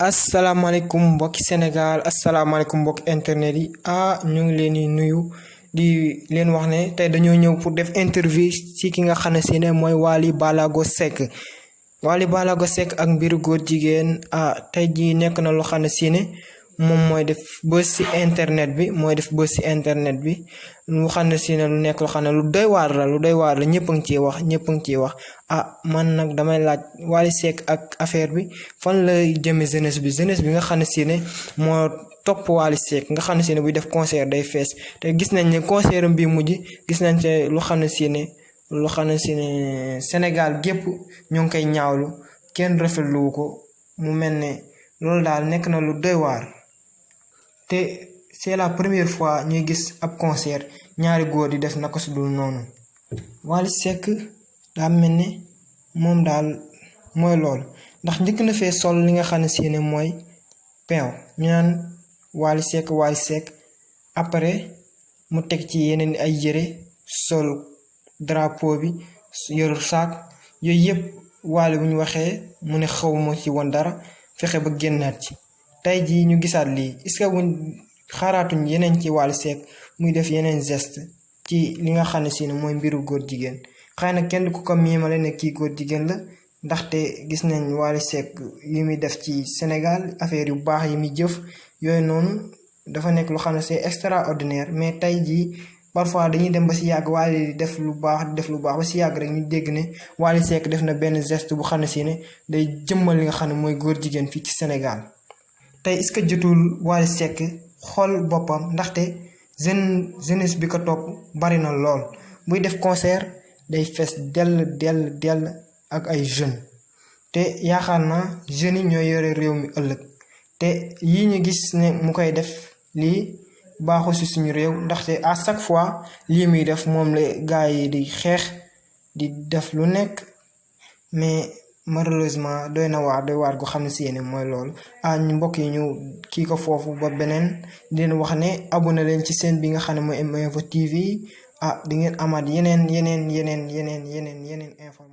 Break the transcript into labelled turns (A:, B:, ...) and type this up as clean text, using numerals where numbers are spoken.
A: asalaamaaleykum mbokki Sénégal asalaamaaleykum mbokki internet yi ñu ngi leen di nuyu di leen wax ne tey dañoo ñëw pour def interview ci ki nga xam ne si ne mooy Wally Ballago Seck Wally Ballago Seck ak mbiru góor jigéen tey jii nekk na loo xam ne si ne moom mooy def buzz ci internet bi lu xam ne si ne lu nekk loo xam ne lu doy waar la ñëpp a ngi ciy wax man nag damay laaj Wally Seck ak affaire bi fan la jëme jeunesse bi nga xam ne si ne moo topp Wally Seck nga xam ne si ne buy def concert day fees te gis nañ ne concert bi mujj gis nañ te lu xam ne si ne Sénégal gépp ñoo ngi koy ñaawlu kenn rafetlu ko mu mel ne loolu daal nekk na lu doy waar te c'est la première fois ñuy gis ab concert ñaari góor di def naka su dul noonu Wally Seck daa mel ne moom daal mooy loolu ndax njëkk na fee sol li nga xam ne si ne mooy peew ñu naan Wally Seck après mu teg ci yeneen ay yëre sol drapeau bi yor saak yooyu yëpp Wally bu ñu waxee mu ne xawma ci woon dara fexe ba génnaat ci tey jii ñu gisaat lii est-ce que buñ xaaraatuñ yeneen ci Wally Seck muy def yeneen geste ci li nga xam ne si ne mooy mbiru góor jigéen xëy na kenn ku ko miimale ne kii góor jigéen la ndaxte gis nañ Wally Seck yi muy def ci Sénégal affaire yu baax yi muy jëf yooyu noonu dafa nekk lu xam ne c'est extraordinaire mais tey jii parfois dañuy dem ba si yàgg Wally di def lu baax ba si yàgg rek ñu dégg ne Wally Seck def na benn geste bu xam ne si ne day jëmmal li nga xam ne mooy góor jigéen fii ci Sénégal tey est-ce que jotul Wally Seck xool boppam ndaxte jeunesse bi ko topp bari na lool buy def concert day fees dell ak ay jeunes te yaakaar naa jeunes yi ñoo yore réew mi ëllëg te yii ñu gis ne mu koy def lii baaxul ci suñu réew ndaxte à chaque fois lii muy def moom la gars yi di xeex di def lu nekk mais malheureusement doy waar gu xam ne si yéen mooy loolu ñu mbokk yi ñu kii ko foofu ba beneen di leen wax ne abonné leen ci chaîne bi nga xam ne mooy M Info TV di ngeen amaat yeneen information